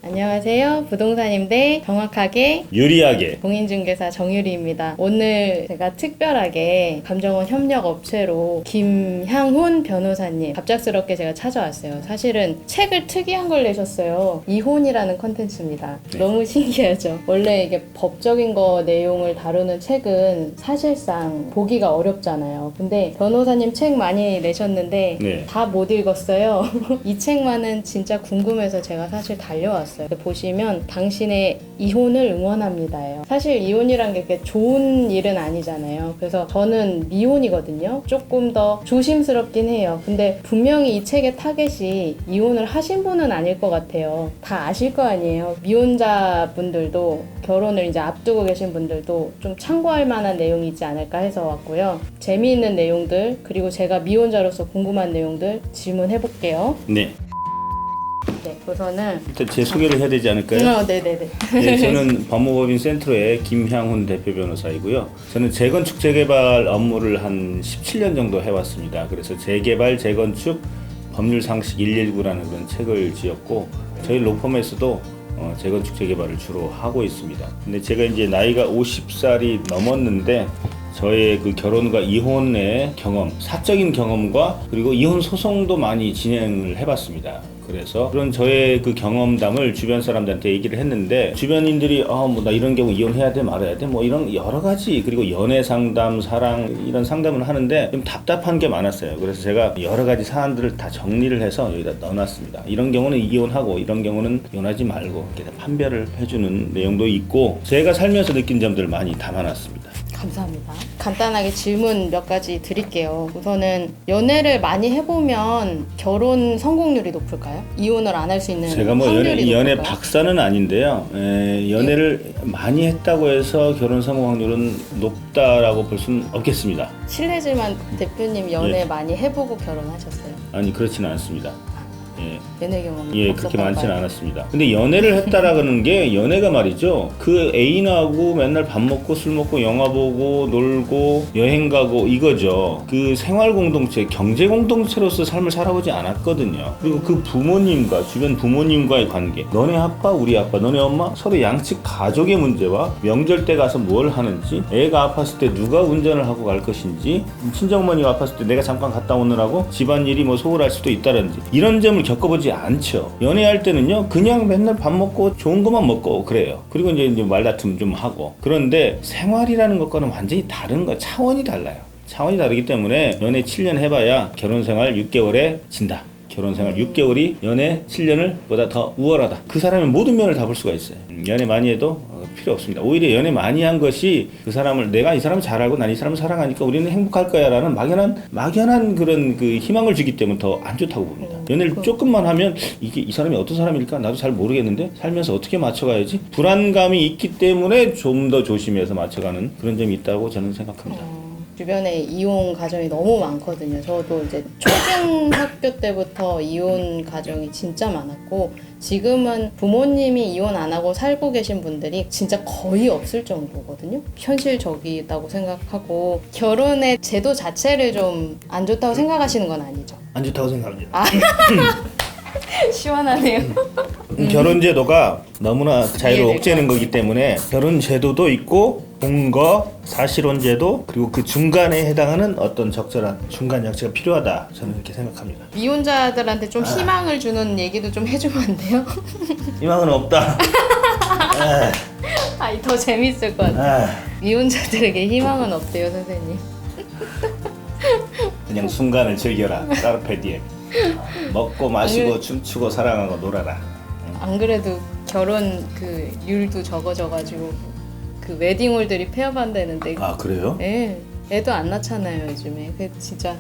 안녕하세요. 부동산 임대 정확하게 유리하게 공인중개사 정유리입니다. 오늘 제가 특별하게 감정원 협력업체로 김향훈 변호사님 갑작스럽게 제가 찾아왔어요. 사실은 책을 특이한 걸 내셨어요. 이혼이라는 컨텐츠입니다. 네. 너무 신기하죠. 원래 이게 법적인 거 내용을 다루는 책은 사실상 보기가 어렵잖아요. 근데 변호사님 책 많이 내셨는데 네. 다 못 읽었어요. 이 책만은 진짜 궁금해서 제가 사실 달려왔어요. 보시면 당신의 이혼을 응원합니다예요. 사실 이혼이란 게 그렇게 좋은 일은 아니잖아요. 그래서 저는 미혼이거든요. 조금 더 조심스럽긴 해요. 근데 분명히 이 책의 타겟이 이혼을 하신 분은 아닐 것 같아요. 다 아실 거 아니에요. 미혼자분들도 결혼을 이제 앞두고 계신 분들도 좀 참고할 만한 내용이 있지 않을까 해서 왔고요. 재미있는 내용들 그리고 제가 미혼자로서 궁금한 내용들 질문해볼게요. 네. 네, 우선은 일단 제 소개를 해야 되지 않을까요? 네네네. 네, 저는 법무법인 센트로의 김향훈 대표 변호사이고요. 저는 재건축 재개발 업무를 한 17년 정도 해왔습니다. 그래서 재개발 재건축 법률 상식 119라는 그런 책을 지었고 저희 로펌에서도 재건축 재개발을 주로 하고 있습니다. 근데 제가 이제 나이가 50살이 넘었는데 저의 그 결혼과 이혼의 경험, 사적인 경험과 그리고 이혼 소송도 많이 진행을 해봤습니다. 그래서 그런 저의 그 경험담을 주변 사람들한테 얘기를 했는데 주변인들이 뭐 나 이런 경우 이혼해야 돼 말아야 돼 뭐 이런 여러 가지 그리고 연애 상담, 사랑 이런 상담을 하는데 좀 답답한 게 많았어요. 그래서 제가 여러 가지 사안들을 다 정리를 해서 여기다 넣어놨습니다. 이런 경우는 이혼하고 이런 경우는 이혼하지 말고 이렇게 판별을 해주는 내용도 있고 제가 살면서 느낀 점들을 많이 담아놨습니다. 감사합니다. 간단하게 질문 몇 가지 드릴게요. 우선은 연애를 많이 해보면 결혼 성공률이 높을까요? 이혼을 안 할 수 있는 제가 뭐 확률이 연애 높을까요? 박사는 아닌데요. 연애를 많이 했다고 해서 결혼 성공 확률은 높다라고 볼 수는 없겠습니다. 실례지만 대표님 연애 예. 많이 해보고 결혼하셨어요? 아니 그렇지는 않습니다. 연애 경험이 예, 그렇게 많지는 않았습니다. 근데 연애를 했다라는 게 연애가 말이죠. 그 애인하고 맨날 밥 먹고 술 먹고 영화 보고 놀고 여행 가고 이거죠. 그 생활 공동체, 경제 공동체로서 삶을 살아보지 않았거든요. 그리고 그 부모님과 주변 부모님과의 관계, 너네 아빠, 우리 아빠, 너네 엄마 서로 양측 가족의 문제와 명절 때 가서 뭘 하는지, 애가 아팠을 때 누가 운전을 하고 갈 것인지, 친정어머니가 아팠을 때 내가 잠깐 갔다 오느라고 집안일이 뭐 소홀할 수도 있다든지 이런 점을 겪어보지 않죠. 연애할 때는요 그냥 맨날 밥 먹고 좋은 것만 먹고 그래요. 그리고 이제 말다툼 좀 하고. 그런데 생활이라는 것과는 완전히 다른 거, 차원이 달라요. 차원이 다르기 때문에 연애 7년 해봐야 결혼생활 6개월에 진다. 결혼생활 6개월이 연애 7년을 보다 더 우월하다. 그 사람의 모든 면을 다 볼 수가 있어요. 연애 많이 해도 필요 없습니다. 오히려 연애 많이 한 것이 그 사람을 내가 이 사람 잘 알고 난 이 사람을 사랑하니까 우리는 행복할 거야 라는 막연한 그런 그 희망을 주기 때문에 더 안 좋다고 봅니다. 연애를 조금만 하면 이게 이 사람이 어떤 사람일까 나도 잘 모르겠는데 살면서 어떻게 맞춰가야지 불안감이 있기 때문에 좀 더 조심해서 맞춰가는 그런 점이 있다고 저는 생각합니다. 주변에 이혼 가정이 너무 많거든요. 저도 이제 초등학교 때부터 이혼 가정이 진짜 많았고 지금은 부모님이 이혼 안 하고 살고 계신 분들이 진짜 거의 없을 정도거든요. 현실적이다고 생각하고 결혼의 제도 자체를 좀 안 좋다고 생각하시는 건 아니죠? 안 좋다고 생각합니다. 시원하네요. 결혼 제도가 너무나 자유를 이해될 억제하는 것 거기 때문에 결혼 제도도 있고 본거, 사실혼 제도 그리고 그 중간에 해당하는 어떤 적절한 중간 장치가 필요하다. 저는 그렇게 생각합니다. 미혼자들한테 좀 희망을 주는 얘기도 좀 해주면 안 돼요? 희망은 없다. 더 재밌을 것 같아요. 미혼자들에게 희망은 없대요, 선생님. 그냥 순간을 즐겨라. 까르페디엠. 먹고 마시고 춤추고 사랑하고 놀아라. 안 그래도 결혼 그 율도 적어져가지고 그 웨딩홀들이 폐업한다는데. 아 그래요? 예, 애도 안 낳잖아요 요즘에. 그 진짜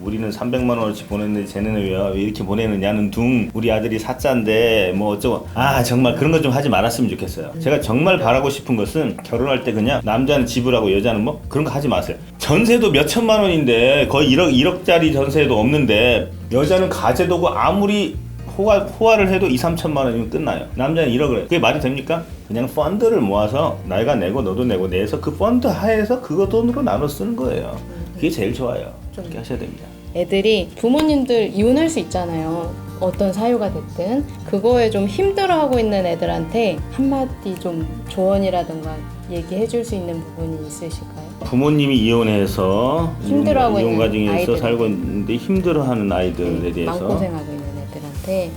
우리는 300만 원어치 보냈는데 쟤네는 왜 이렇게 보내느냐는 둥. 우리 아들이 사짜인데 뭐 어쩌고. 정말 그런 거 좀 하지 말았으면 좋겠어요. 제가 정말 바라고 싶은 것은 결혼할 때 그냥 남자는 지불하고 여자는 뭐 그런 거 하지 마세요. 전세도 몇 천만 원인데 거의 1억짜리 전세도 없는데 여자는 가제도고 아무리 호화를 해도 2-3천만 원이면 끝나요. 남자는 1억을 해. 그게 말이 됩니까? 그냥 펀드를 모아서 내가 내고 너도 내고 내서 그 펀드 하에서 그거 돈으로 나눠 쓰는 거예요. 그게 제일 좋아요. 그렇게 하셔야 됩니다. 애들이 부모님들 이혼할 수 있잖아요. 어떤 사유가 됐든 그거에 좀 힘들어하고 있는 애들한테 한마디 좀 조언이라든가 얘기해 줄 수 있는 부분이 있으실까요? 부모님이 이혼해서 힘들어하고 이혼 있는 가정에서 아이들. 살고 있는데 힘들어하는 아이들에 네, 대해서 마음고생하고 있는 애들한테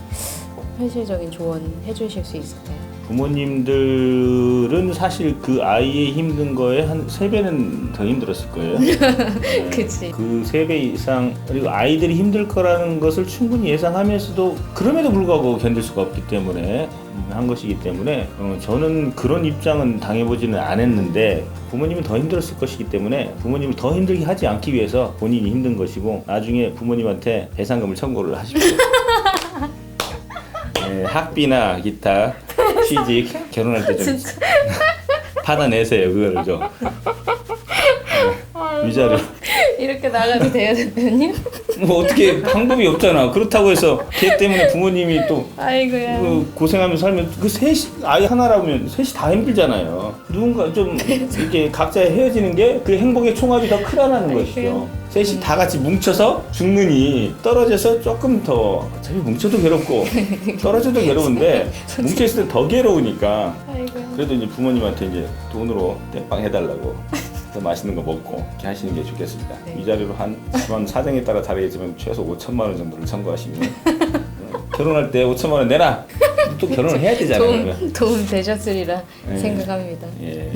현실적인 조언 해주실 수 있을까요? 부모님들은 사실 그 아이의 힘든 거에 한 3배는 더 힘들었을 거예요. 네. 그치. 그 3배 이상, 그리고 아이들이 힘들 거라는 것을 충분히 예상하면서도 그럼에도 불구하고 견딜 수가 없기 때문에 한 것이기 때문에 저는 그런 입장은 당해보지는 않았는데 부모님은 더 힘들었을 것이기 때문에 부모님을 더 힘들게 하지 않기 위해서 본인이 힘든 것이고 나중에 부모님한테 배상금을 청구를 하십시오. 네, 학비나 기타 취직 결혼할 때 좀 받아내세요. 그거를 좀 위자료. 이렇게 나가도 돼요, 대표님? 뭐 어떻게 방법이 없잖아. 그렇다고 해서 걔 때문에 부모님이 또 아이고야. 고생하면서 살면 그 셋이 아이 하나라면 셋이 다 힘들잖아요. 누군가 좀 이렇게 각자 헤어지는 게 그 행복의 총합이 더 크다라는 것이죠. 셋이 다 같이 뭉쳐서 죽느니 떨어져서 조금 더 어차피 뭉쳐도 괴롭고 떨어져도 괴로운데 뭉쳐있을 때 더 괴로우니까 아이고야. 그래도 이제 부모님한테 이제 돈으로 땜빵 해달라고 더 맛있는 거 먹고 이렇게 하시는 게 좋겠습니다. 네. 위자료로 한 집안 사정에 따라 다르겠지만 최소 5천만 원 정도를 청구하시면 결혼할 때 5천만 원 내놔. 또 결혼을 해야 되잖아요. 도움 되셨으리라 네. 생각합니다. 예.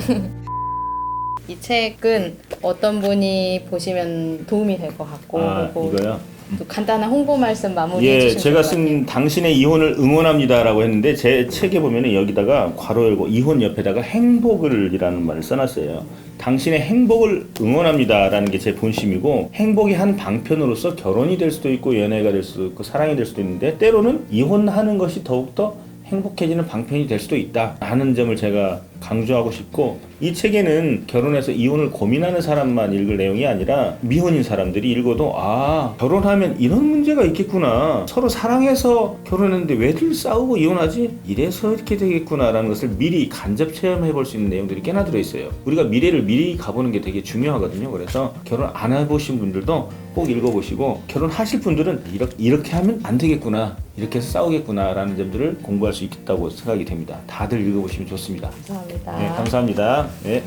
이 책은 어떤 분이 보시면 도움이 될 것 같고 그리고 이거요? 또 간단한 홍보 말씀 마무리해 예, 주시면 제가 쓴 당신의 이혼을 응원합니다라고 했는데 제 책에 보면은 여기다가 괄호 열고 이혼 옆에다가 행복을이라는 말을 써놨어요. 당신의 행복을 응원합니다라는 게 제 본심이고 행복의 한 방편으로서 결혼이 될 수도 있고 연애가 될 수도 있고 사랑이 될 수도 있는데 때로는 이혼하는 것이 더욱더 행복해지는 방편이 될 수도 있다 하는 점을 제가 강조하고 싶고 이 책에는 결혼해서 이혼을 고민하는 사람만 읽을 내용이 아니라 미혼인 사람들이 읽어도 아 결혼하면 이런 문제가 있겠구나 서로 사랑해서 결혼했는데 왜들 싸우고 이혼하지? 이래서 이렇게 되겠구나 라는 것을 미리 간접 체험해 볼 수 있는 내용들이 꽤나 들어있어요. 우리가 미래를 미리 가보는 게 되게 중요하거든요. 그래서 결혼 안 해보신 분들도 꼭 읽어보시고 결혼하실 분들은 이렇게 하면 안 되겠구나 이렇게 해서 싸우겠구나 라는 점들을 공부할 수 있겠다고 생각이 됩니다. 다들 읽어보시면 좋습니다. 감사합니다. 네, 감사합니다. 네.